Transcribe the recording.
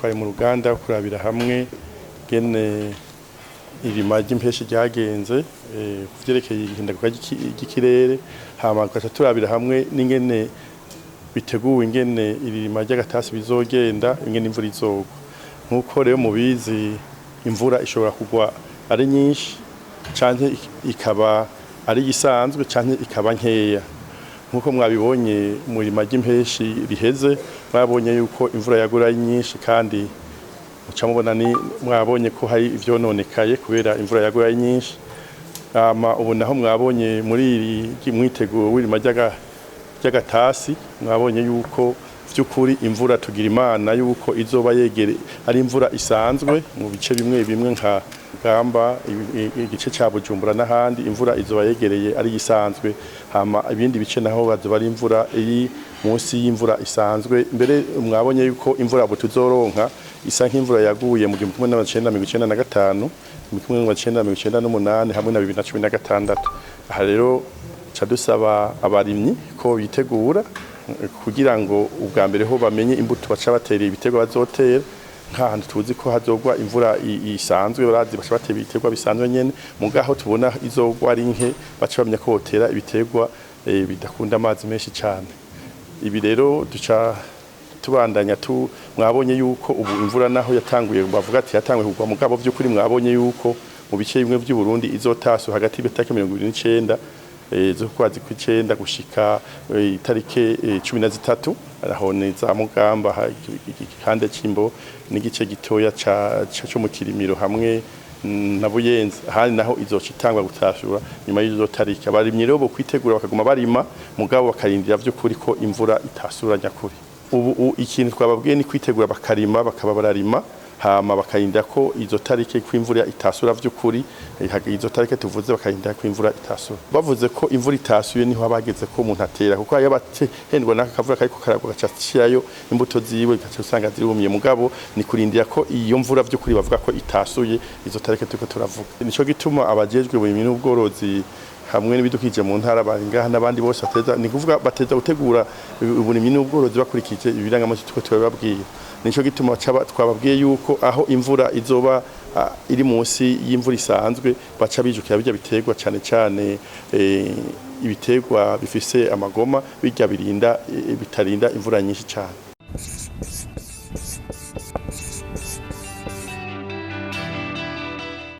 twari mu ruganda kurabira hamwe gene irima ry'impeshi ryagenze kuvyerekeye ihinduka ry'ikirere hama gacha turabira hamwe n'ingene biteguwe ingene irima ry'agatasi bizogenda ingene imvura izogwa nkuko rero mubizi imvura ishobora kugwa ari nyinshi canke ikaba ari gisanzwe canke ikaba nkeya nkuko mwabibonye mu irima ry'impeshi riheze mwabonye yuko imvura yagura ari nyinshi kandi muca mubona ni mwabonye ko hari ivyononekaye kubera imvura yagura ari nyinshi ubu naho mwabonye muri iri mwiteguro w'irima ry'agatasi mwabonye yuko vy'ukuri imvura tugira imana yuko izoba yegere ari imvura isanzwe mu bice bimwe nka Gamba igice ca Bujumbura n'ahandi imvura izoba yegereye ari gisanzwe hama ibindi bice naho bazoba ari imvura iri munsi y'imvura isanzwe mbere mwabonye yuko imvura butuzoronka isa nk'imvura yaguye mu 1995 mu 1998 hamwe na 2016 aha rero ca dusaba abarimyi ko bitegura kugira ngo ubwa mbere ho bamenye imbuto baca batereye ibitego bazotera nk'ahantu tuzi ko hazogwa imvura isanzwe barazi baca batera ibiterwa bisanzwe nyene mugaho tubona izogwa ari nke baca bamenya ko botera ibiterwa bidakunda amazi menshi cyane ibi rero duca tubandanya mwabonye yuko ubu imvura naho yatanguye bavuga ati yatanguye kugwa mugabo by'ukuri mwabonye yuko mu bice bimwe by'u Burundi izotaso hagati y'itake 29 zo kwazi kw'icenda gushika itarike 13 arahoneza Mugamba igihande c'imbo n'igice gitoya cyo mu Kirimiro hamwe na Buyenzi ahandi naho izoca itangwa gutashura nyuma y'izo tariki abarimyi rero bo kwitegura bakaguma barima mugabo bakarindira vy'ukuri ko imvura itasura nyakuri ubu ikintu twababwiye ni kwitegura bakarima bakaba bararima hama bakarinda ko izo tariki kw'imvura itasura vy'ukuri izo tariki tuvuze bakarinda ko imvura itasura bavuze ko imvura itasuye niho abageze ko umuntu atera kuko yabate hendwa nakavura kariko karagwa gacacirayo imbuto ziwe gaca usanga zirumye mugabo ni kurindira ko iyo mvura vy'ukuri bavuga ko itasuye izo tariki turiko turavuga nico gituma abajejwe mu n'ubworozi hamwe n'ibidukije mu ntara baringaha n'abandi bose bateza ni kuvuga bateza gutegura uburimyi n'ubworozi bakurikije ibirangamuntu tuko turababwiye nico gituma twababwiye yuko aho imvura izoba iri munsi y'imvura isanzwe baca bijukira bijya biterwa cyane ibiterwa bifise amagoma bijya bitarinda imvura nyinshi cyane